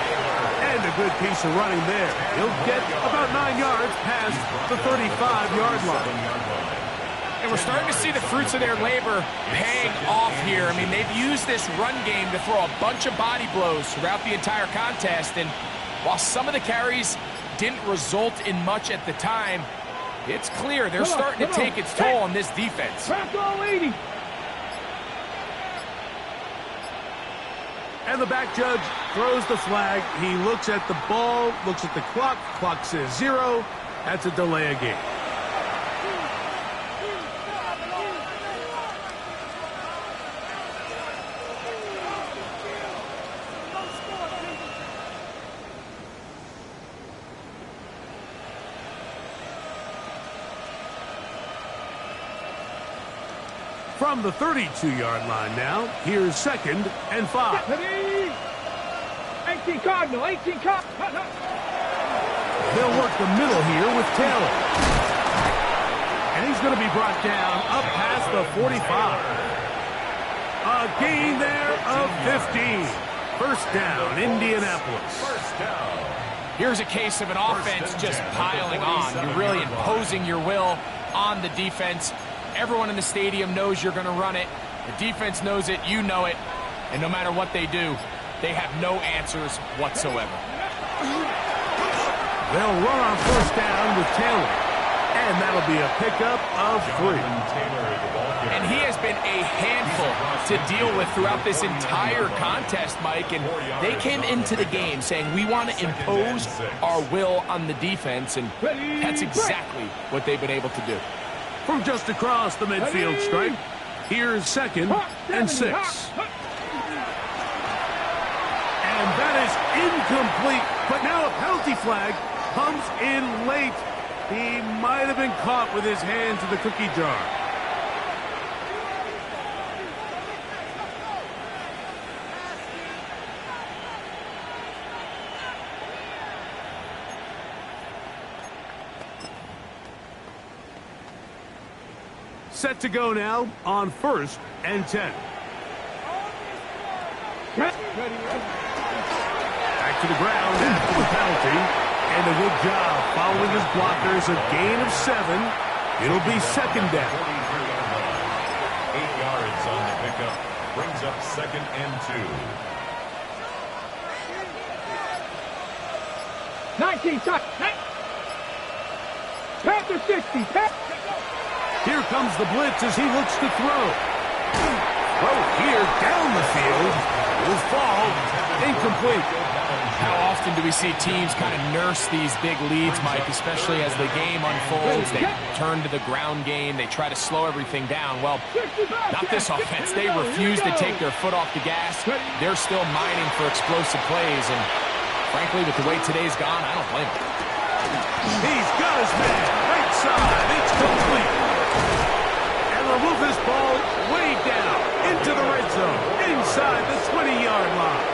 And a good piece of running there. He'll get about 9 yards past the 35-yard line. And we're starting to see the fruits of their labor paying off here. I mean, they've used this run game to throw a bunch of body blows throughout the entire contest. And while some of the carries didn't result in much at the time, it's clear they're starting to take its toll on this defense. Crack all 80. And the back judge throws the flag. He looks at the ball, looks at the clock. Clock says 0. That's a delay of game. From the 32-yard line now, here's 2nd and 5. Ready. 18 Cardinal, 18 Cardinal. They'll work the middle here with Taylor. And he's going to be brought down up past the 45. A gain there of 15. First down, Indianapolis. First down. Here's a case of an offense just piling on. You're really imposing your will on the defense. Everyone in the stadium knows you're going to run it. The defense knows it. You know it. And no matter what they do, they have no answers whatsoever. They'll run on first down with Taylor. And that'll be a pickup of 3. And he has been a handful to deal with throughout this entire contest, Mike. And they came into the game saying, we want to impose our will on the defense. And that's exactly what they've been able to do. From just across the midfield stripe, here's 2nd and 6. And that is incomplete. But now a penalty flag comes in late. He might have been caught with his hands in the cookie jar. Set to go now on 1st and 10. Back to the ground after the penalty. And a good job following his blockers. A gain of 7. It'll be second down. 8 yards on the pickup. Brings up second and 2. 19 seconds. Panther 60. Here comes the blitz as he looks to throw. Throw here down the field. Will fall. Incomplete. How often do we see teams kind of nurse these big leads, Mike, especially as the game unfolds? They turn to the ground game. They try to slow everything down. Well, not this offense. They refuse to take their foot off the gas. They're still mining for explosive plays. And frankly, with the way today's gone, I don't blame them. He's got his man. Right side. It's complete. And they'll move this ball way down into the red zone. Inside the 20-yard line.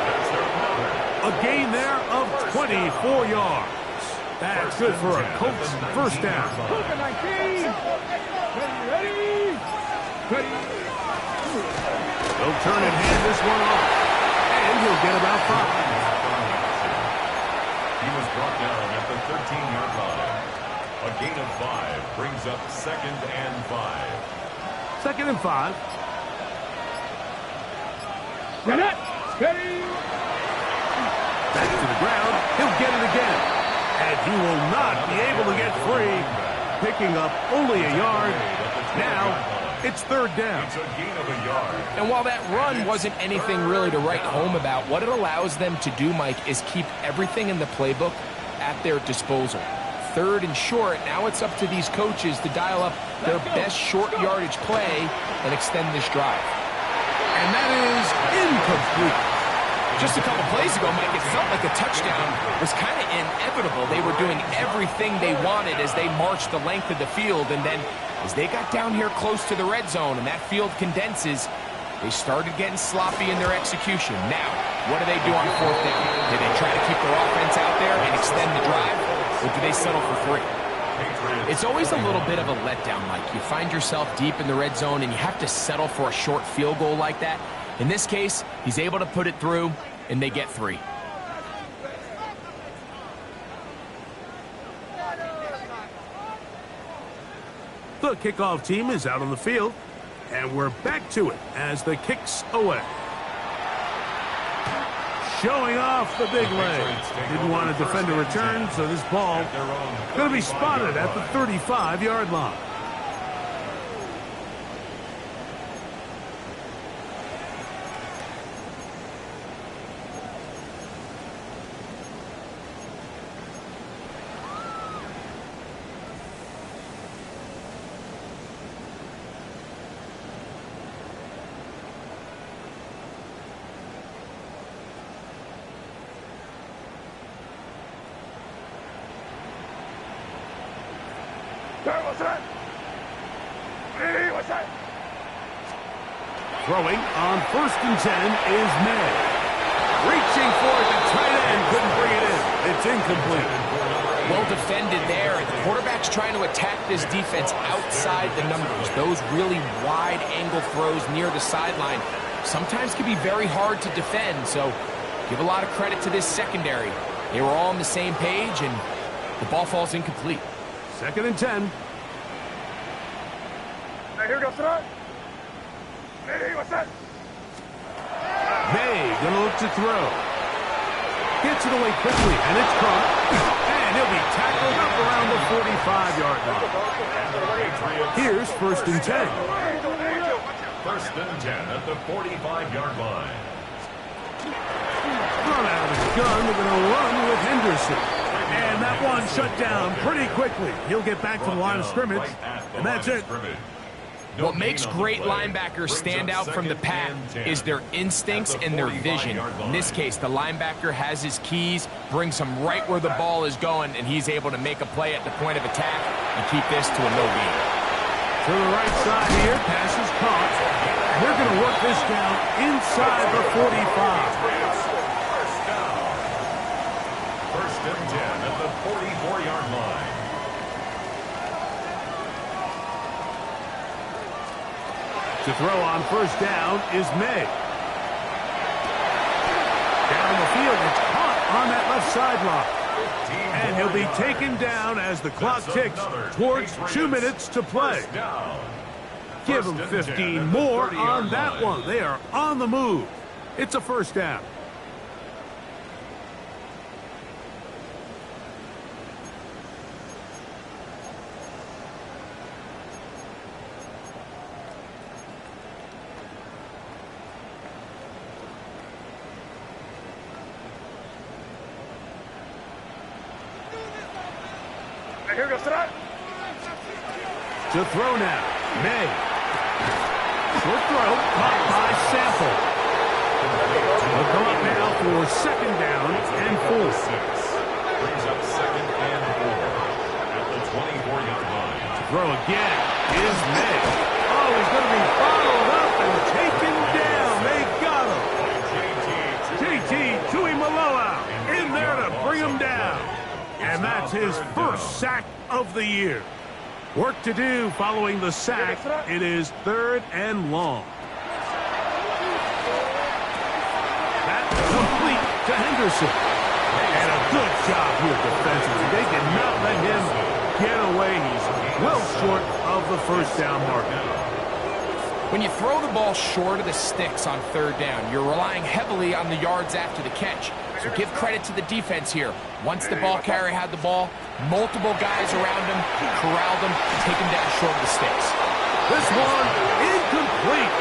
A gain there of 24 yards. That's good for a Colts first down. 19. Ready. They'll turn and hand this one off. And he'll get about 5. He was brought down at the 13-yard line. A gain of 5 brings up second and 5. Second and 5. Ready. Back to the ground. He'll get it again. And he will not be able to get free. Picking up only a yard. Now, it's third down. It's a gain of a yard. And while that run wasn't anything really to write home about, what it allows them to do, Mike, is keep everything in the playbook at their disposal. Third and short, now it's up to these coaches to dial up their best short yardage play and extend this drive. And that is incomplete. Just a couple plays ago, Mike, it felt like a touchdown was kind of inevitable. They were doing everything they wanted as they marched the length of the field, and then as they got down here close to the red zone and that field condenses, they started getting sloppy in their execution. Now, what do they do on fourth down? Do they try to keep their offense out there and extend the drive, or do they settle for 3? It's always a little bit of a letdown, Mike. You find yourself deep in the red zone and you have to settle for a short field goal like that. In this case, he's able to put it through, and they get 3. The kickoff team is out on the field, and we're back to it as the kick's away. Showing off the big leg. Didn't want to defend a return, so this ball going to be spotted at the 35-yard line. Throwing on first and 10 is May. Reaching for it, the tight end couldn't bring it in. It's incomplete. Well defended there. The quarterback's trying to attack this defense outside the numbers. Those really wide angle throws near the sideline sometimes can be very hard to defend. So give a lot of credit to this secondary. They were all on the same page, and the ball falls incomplete. Second and 10. Here goes throw. May gonna look to throw. Gets it away quickly, and it's caught. And he'll be tackled up around the 45-yard line. Here's first and 10. First and 10 at the 45-yard line. Run out of his gun. They're going to run with Henderson. And that one shut down pretty quickly. He'll get back to the line of scrimmage, and that's it. What makes great linebackers stand out from the pack is their instincts and their vision. In this case, the linebacker has his keys, brings him right where the ball is going, and he's able to make a play at the point of attack and keep this to a no gain. To the right side here, pass is caught. They're going to work this down inside the 45. First and 10 at the 44-yard line. To throw on first down is May. Down the field, it's caught on that left sideline. And he'll be taken down as the clock ticks towards 2 minutes to play. Give them 15 more on that one. They are on the move. It's a first down. Here goes that. To throw now. May. Short throw. Caught by Sample. They'll come up now for second down and 4. Brings up second and 4 at the 24-yard line. To throw again is May. Oh, he's going to be followed up and taken down. They got him. JT Tuimoloau in there to bring him down. And that's his first sack of the year. Work to do following the sack. It is 3rd and long. That's complete to Henderson. And a good job here defensively. They did not let him get away. He's well short of the first down marker. When you throw the ball short of the sticks on 3rd down, you're relying heavily on the yards after the catch. So give credit to the defense here. Once the ball carrier had the ball, multiple guys around him, corralled him, take him down short of the sticks. This one incomplete.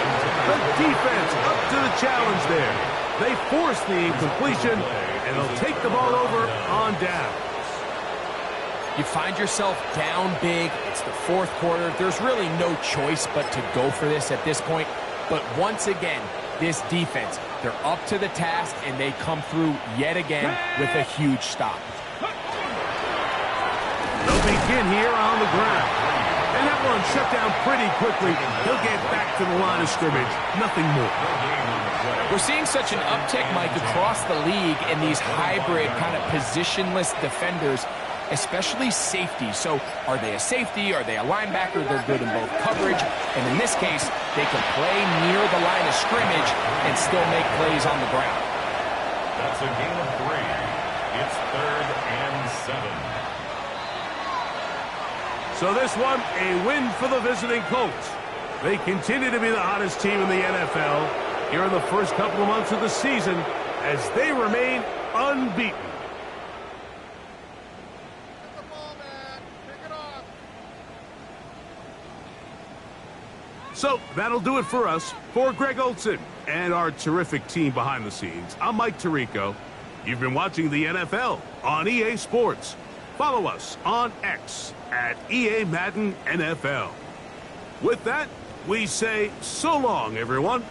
The defense up to the challenge there. They force the incompletion, and they'll take the ball over on down. You find yourself down big. It's the 4th quarter. There's really no choice but to go for this at this point. But once again, this defense, they're up to the task, and they come through yet again with a huge stop. They'll begin here on the ground. And that one shut down pretty quickly. He'll get back to the line of scrimmage. Nothing more. We're seeing such an uptick, Mike, across the league in these hybrid kind of positionless defenders, especially safety. So are they a safety? Are they a linebacker? They're good in both coverage. And in this case, they can play near the line of scrimmage and still make plays on the ground. That's a gain of 3. It's 3rd and 7. So this one, a win for the visiting Colts. They continue to be the hottest team in the NFL here in the first couple of months of the season as they remain unbeaten. So that'll do it for us. For Greg Olson and our terrific team behind the scenes, I'm Mike Tirico. You've been watching the NFL on EA Sports. Follow us on X at EA Madden NFL. With that, we say so long, everyone.